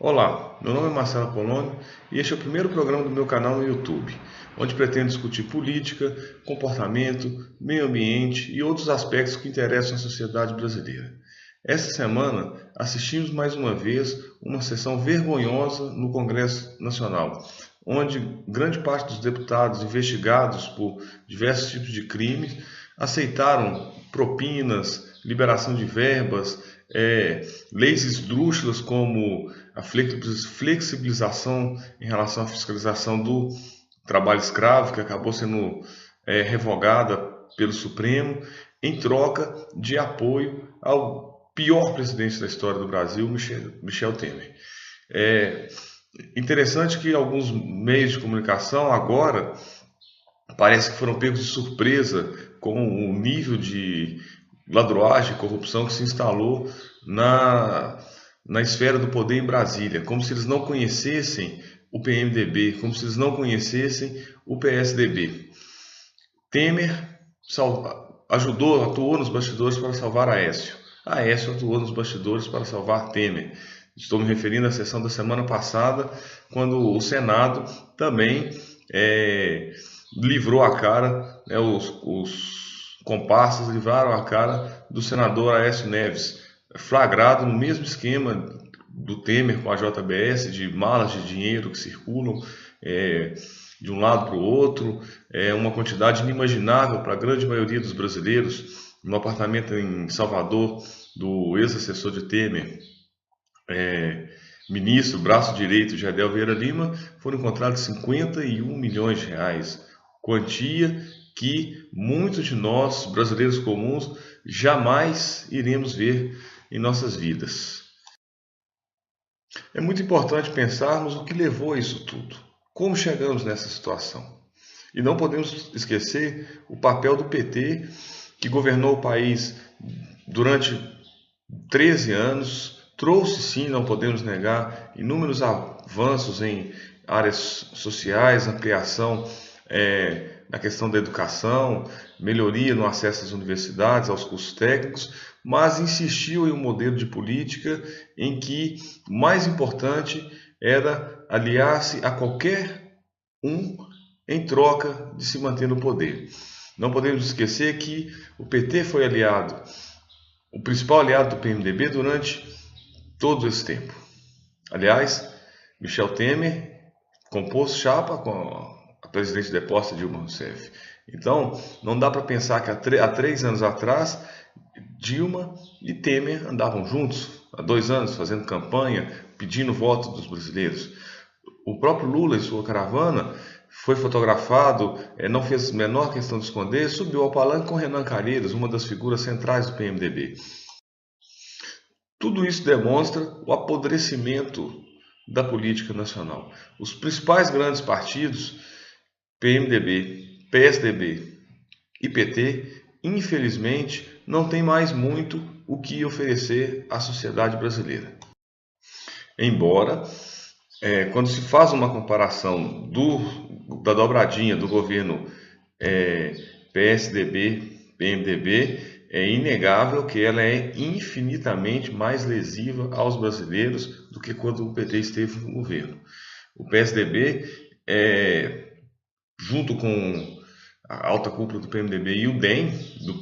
Olá, meu nome é Marcelo Apolonio e este é o primeiro programa do meu canal no YouTube, onde pretendo discutir política, comportamento, meio ambiente e outros aspectos que interessam a sociedade brasileira. Esta semana assistimos mais uma vez uma sessão vergonhosa no Congresso Nacional, onde grande parte dos deputados investigados por diversos tipos de crimes aceitaram propinas, liberação de verbas, leis esdrúxulas como a flexibilização em relação à fiscalização do trabalho escravo, que acabou sendo revogada pelo Supremo, em troca de apoio ao pior presidente da história do Brasil, Michel Temer. É interessante que alguns meios de comunicação agora parece que foram pegos de surpresa com o nível de ladroagem e corrupção que se instalou na esfera do poder em Brasília, como se eles não conhecessem o PMDB, como se eles não conhecessem o PSDB. Temer atuou nos bastidores para salvar Aécio. Aécio atuou nos bastidores para salvar Temer. Estou me referindo à sessão da semana passada, quando o Senado também livrou a cara, né, os comparsas livraram a cara do senador Aécio Neves, flagrado no mesmo esquema do Temer com a JBS, de malas de dinheiro que circulam de um lado para o outro, uma quantidade inimaginável para a grande maioria dos brasileiros. No apartamento em Salvador do ex-assessor de Temer, ministro, braço direito de Jardel Vieira Lima, foram encontrados 51 milhões de reais, quantia que muitos de nós, brasileiros comuns, jamais iremos ver em nossas vidas. É muito importante pensarmos o que levou a isso tudo, como chegamos nessa situação. E não podemos esquecer o papel do PT, que governou o país durante 13 anos, trouxe sim, não podemos negar, inúmeros avanços em áreas sociais, ampliação na questão da educação, melhoria no acesso às universidades, aos cursos técnicos, mas insistiu em um modelo de política em que o mais importante era aliar-se a qualquer um em troca de se manter no poder. Não podemos esquecer que o PT foi o principal aliado do PMDB durante todo esse tempo. Aliás, Michel Temer compôs chapa com a presidente deposta Dilma Rousseff. Então, não dá para pensar que há 3 anos atrás, Dilma e Temer andavam juntos, há 2 anos, fazendo campanha, pedindo voto dos brasileiros. O próprio Lula e sua caravana foi fotografado, não fez a menor questão de esconder, subiu ao palanque com Renan Calheiros, uma das figuras centrais do PMDB. Tudo isso demonstra o apodrecimento da política nacional. Os principais grandes partidos, PMDB, PSDB e PT, infelizmente, não têm mais muito o que oferecer à sociedade brasileira. Embora, quando se faz uma comparação da dobradinha do governo PSDB, PMDB, é inegável que ela é infinitamente mais lesiva aos brasileiros do que quando o PT esteve no governo. O PSDB, junto com a alta cúpula do PMDB e o DEM,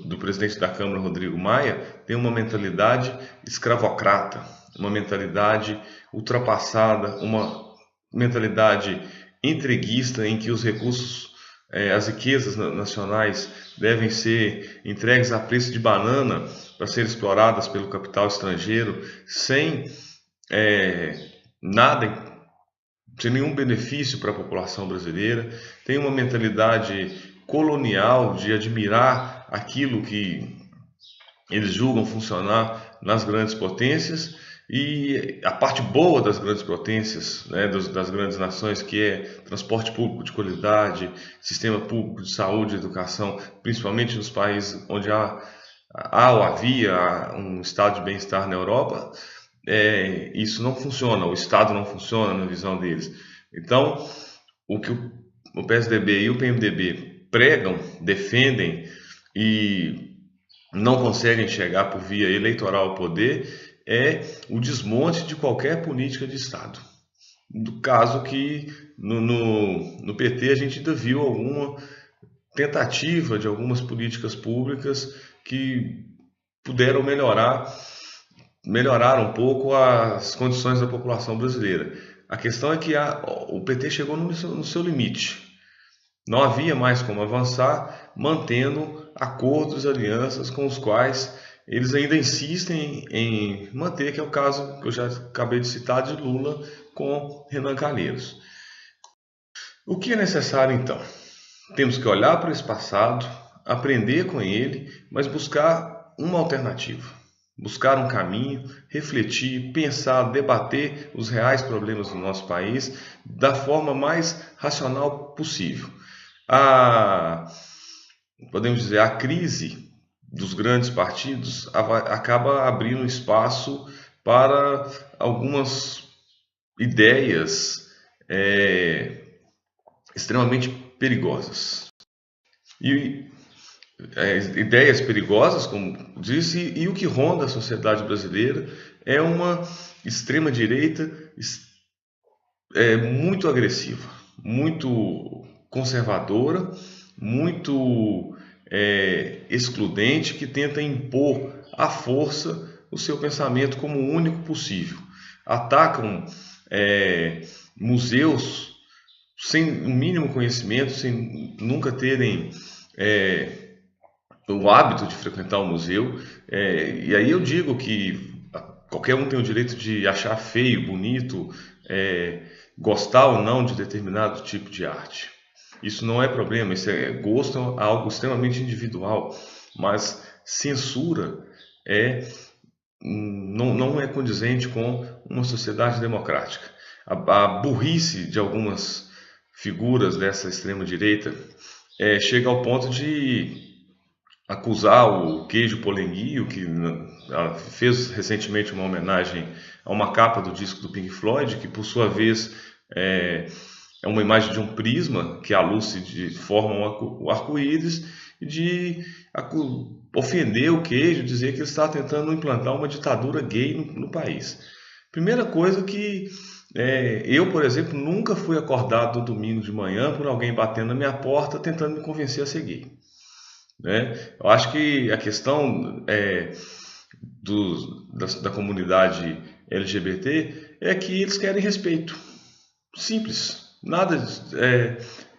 do presidente da Câmara, Rodrigo Maia, tem uma mentalidade escravocrata, uma mentalidade ultrapassada, uma mentalidade entreguista em que os recursos, as riquezas nacionais devem ser entregues a preço de banana para serem exploradas pelo capital estrangeiro sem sem nenhum benefício para a população brasileira. Tem uma mentalidade colonial de admirar aquilo que eles julgam funcionar nas grandes potências, e a parte boa das grandes potências, né, das grandes nações, que é transporte público de qualidade, sistema público de saúde e educação, principalmente nos países onde há ou havia um estado de bem-estar na Europa, isso não funciona, o Estado não funciona na visão deles. Então, o que o PSDB e o PMDB pregam, defendem e não conseguem chegar por via eleitoral ao poder, é o desmonte de qualquer política de Estado. Do caso que no PT a gente ainda viu alguma tentativa de algumas políticas públicas que puderam melhorar um pouco as condições da população brasileira. A questão é que o PT chegou no seu limite. Não havia mais como avançar mantendo acordos, alianças com os quais eles ainda insistem em manter, que é o caso que eu já acabei de citar de Lula com Renan Calheiros. O que é necessário então? Temos que olhar para esse passado, aprender com ele, mas buscar uma alternativa. Buscar um caminho, refletir, pensar, debater os reais problemas do nosso país da forma mais racional possível. Podemos dizer, a crise dos grandes partidos acaba abrindo espaço para algumas ideias extremamente perigosas. Ideias perigosas, como disse, e o que ronda a sociedade brasileira é uma extrema-direita muito agressiva, muito conservadora, muito excludente, que tenta impor à força o seu pensamento como o único possível. Atacam museus sem o mínimo conhecimento, sem nunca terem o hábito de frequentar o museu. E aí eu digo que qualquer um tem o direito de achar feio, bonito, gostar ou não de determinado tipo de arte. Isso não é problema, isso é gosto, é algo extremamente individual, mas censura não é condizente com uma sociedade democrática. A burrice de algumas figuras dessa extrema-direita chega ao ponto de acusar o Queijo Polenguinho, que fez recentemente uma homenagem a uma capa do disco do Pink Floyd, que por sua vez é uma imagem de um prisma, que a luz forma o arco-íris, e de ofender o Queijo, dizer que ele está tentando implantar uma ditadura gay no país. Primeira coisa que eu, por exemplo, nunca fui acordado no domingo de manhã por alguém batendo na minha porta tentando me convencer a ser gay. Eu acho que a questão da comunidade LGBT é que eles querem respeito. Simples. Nada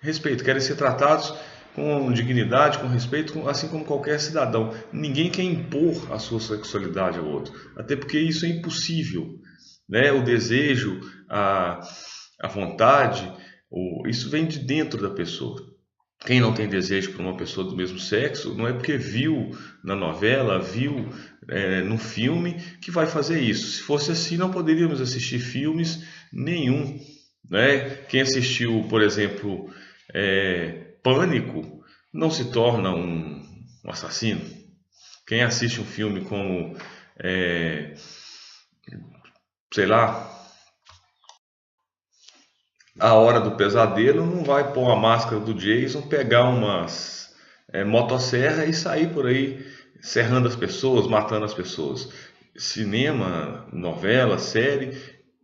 respeito. Querem ser tratados com dignidade, com respeito, assim como qualquer cidadão. Ninguém quer impor a sua sexualidade ao outro. Até porque isso é impossível. O desejo, a vontade, isso vem de dentro da pessoa. Quem não tem desejo por uma pessoa do mesmo sexo, não é porque viu na novela, viu no filme, que vai fazer isso. Se fosse assim, não poderíamos assistir filmes nenhum. Quem assistiu, por exemplo, Pânico, não se torna um assassino. Quem assiste um filme como, sei lá, A Hora do Pesadelo, não vai pôr a máscara do Jason, pegar umas motosserra e sair por aí serrando as pessoas, matando as pessoas. Cinema, novela, série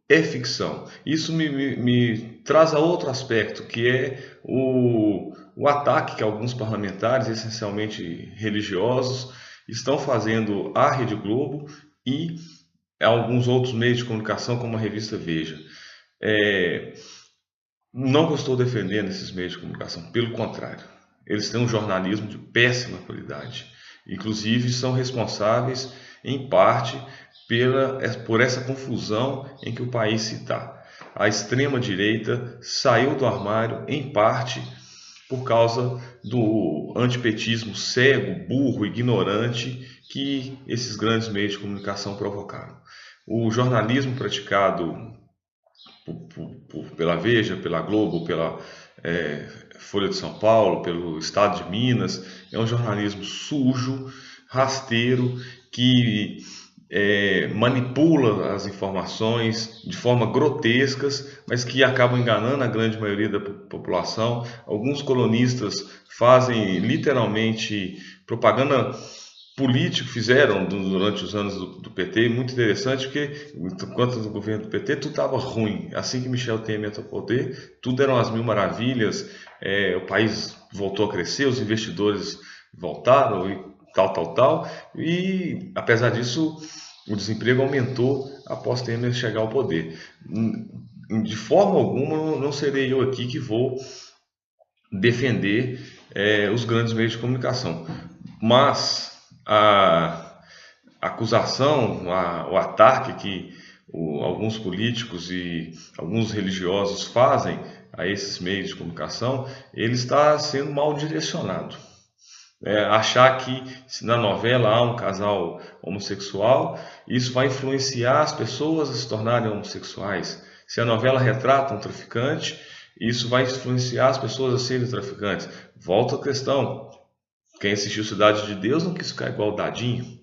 é ficção. Isso me traz a outro aspecto, que é o ataque que alguns parlamentares, essencialmente religiosos, estão fazendo à Rede Globo e a alguns outros meios de comunicação, como a revista Veja. Não estou defendendo esses meios de comunicação, pelo contrário. Eles têm um jornalismo de péssima qualidade. Inclusive, são responsáveis, em parte, por essa confusão em que o país se está. A extrema-direita saiu do armário, em parte, por causa do antipetismo cego, burro, ignorante que esses grandes meios de comunicação provocaram. O jornalismo praticado pela Veja, pela Globo, pela Folha de São Paulo, pelo Estado de Minas, é um jornalismo sujo, rasteiro, que manipula as informações de forma grotescas, mas que acabam enganando a grande maioria da população. Alguns colunistas fazem literalmente propaganda políticos fizeram durante os anos do PT, muito interessante, porque enquanto no governo do PT tudo estava ruim. Assim que Michel Temer entrou ao poder, tudo eram as mil maravilhas, o país voltou a crescer, os investidores voltaram e tal. E apesar disso, o desemprego aumentou após Temer chegar ao poder. De forma alguma, não serei eu aqui que vou defender os grandes meios de comunicação, mas a acusação, o ataque que alguns políticos e alguns religiosos fazem a esses meios de comunicação, ele está sendo mal direcionado. Achar que se na novela há um casal homossexual, isso vai influenciar as pessoas a se tornarem homossexuais. Se a novela retrata um traficante, isso vai influenciar as pessoas a serem traficantes. Volta a questão. Quem assistiu Cidade de Deus não quis ficar igual o Dadinho,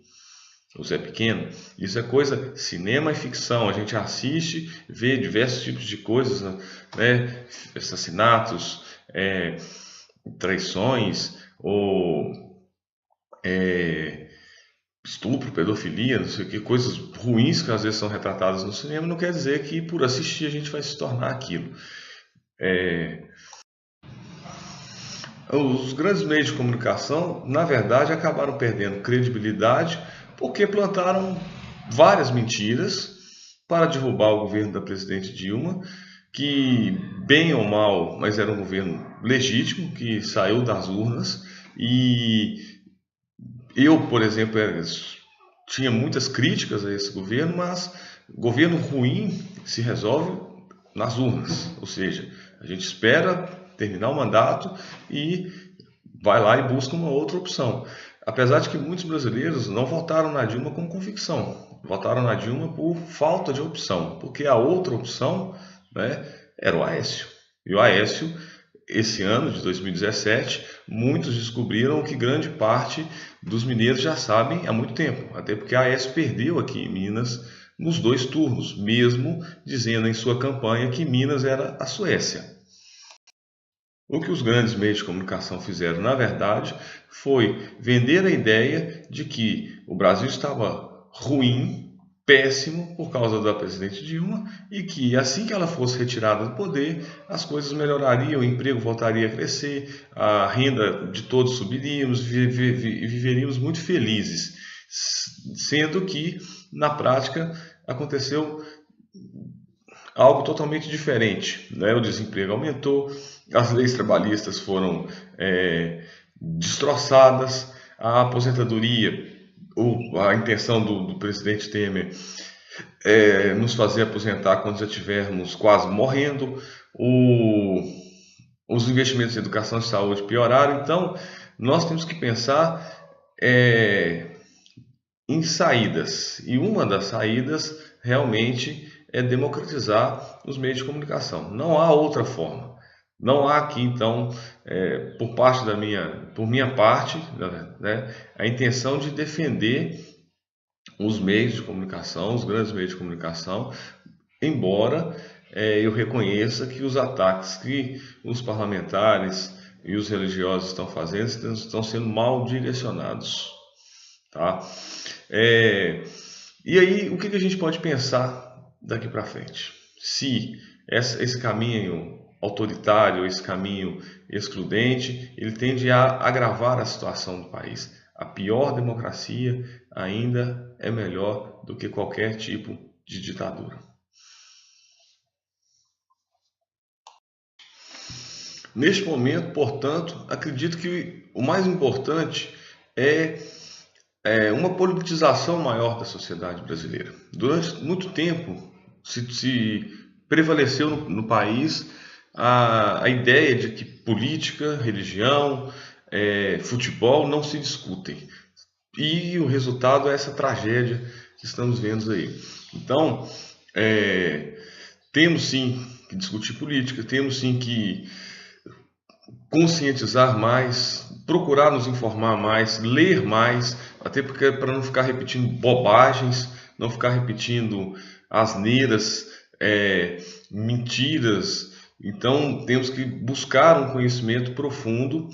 o Zé Pequeno. Isso é coisa, cinema e ficção. A gente assiste, vê diversos tipos de coisas, né? Assassinatos, traições, ou estupro, pedofilia, não sei o que, coisas ruins que às vezes são retratadas no cinema, não quer dizer que por assistir a gente vai se tornar aquilo. Os grandes meios de comunicação, na verdade, acabaram perdendo credibilidade porque plantaram várias mentiras para derrubar o governo da presidente Dilma, que, bem ou mal, mas era um governo legítimo, que saiu das urnas. E eu, por exemplo, tinha muitas críticas a esse governo, mas governo ruim se resolve nas urnas, ou seja, a gente espera terminar o mandato e vai lá e busca uma outra opção. Apesar de que muitos brasileiros não votaram na Dilma com convicção, votaram na Dilma por falta de opção, porque a outra opção, né, era o Aécio. E o Aécio, esse ano de 2017, muitos descobriram que grande parte dos mineiros já sabem há muito tempo, até porque a Aécio perdeu aqui em Minas nos 2 turnos, mesmo dizendo em sua campanha que Minas era a Suécia. O que os grandes meios de comunicação fizeram, na verdade, foi vender a ideia de que o Brasil estava ruim, péssimo, por causa da presidente Dilma, e que assim que ela fosse retirada do poder, as coisas melhorariam, o emprego voltaria a crescer, a renda de todos subiríamos, viveríamos muito felizes, sendo que, na prática, aconteceu algo totalmente diferente, né? O desemprego aumentou, as leis trabalhistas foram destroçadas, a aposentadoria, ou a intenção do presidente Temer nos fazer aposentar quando já estivermos quase morrendo, os investimentos em educação e saúde pioraram. Então, nós temos que pensar em saídas, e uma das saídas realmente é democratizar os meios de comunicação. Não há outra forma. Não há aqui, então, por minha parte, né, a intenção de defender os meios de comunicação, os grandes meios de comunicação, embora eu reconheça que os ataques que os parlamentares e os religiosos estão fazendo estão sendo mal direcionados. Tá? E aí, o que a gente pode pensar daqui para frente? Se esse caminho autoritário, esse caminho excludente, ele tende a agravar a situação do país. A pior democracia ainda é melhor do que qualquer tipo de ditadura. Neste momento, portanto, acredito que o mais importante é uma politização maior da sociedade brasileira. Durante muito tempo se prevaleceu no país a ideia de que política, religião, futebol não se discutem. E o resultado é essa tragédia que estamos vendo aí. Então, temos sim que discutir política, temos sim que conscientizar mais, procurar nos informar mais, ler mais, até porque para não ficar repetindo bobagens, não ficar repetindo asneiras, mentiras. Então temos que buscar um conhecimento profundo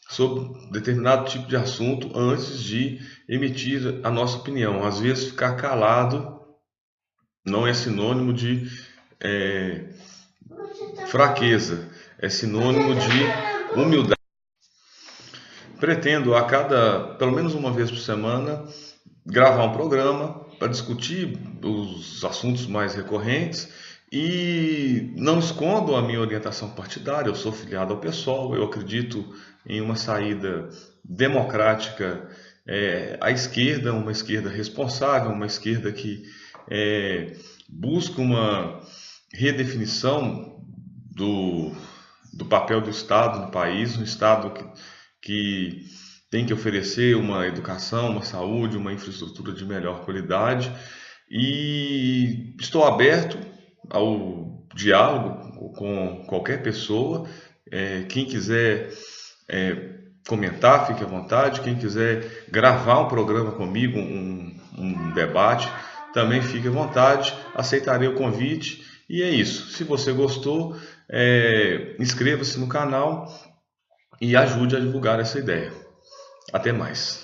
sobre determinado tipo de assunto antes de emitir a nossa opinião. Às vezes ficar calado não é sinônimo de fraqueza, é sinônimo de humildade. Pretendo pelo menos uma vez por semana, gravar um programa para discutir os assuntos mais recorrentes e não escondo a minha orientação partidária. Eu sou filiado ao PSOL, eu acredito em uma saída democrática à esquerda, uma esquerda responsável, uma esquerda que busca uma redefinição do papel do Estado no país, um Estado que tem que oferecer uma educação, uma saúde, uma infraestrutura de melhor qualidade, e estou aberto ao diálogo com qualquer pessoa. Quem quiser comentar, fique à vontade. Quem quiser gravar um programa comigo, um debate, também fique à vontade. Aceitarei o convite. E é isso. Se você gostou, inscreva-se no canal e ajude a divulgar essa ideia. Até mais.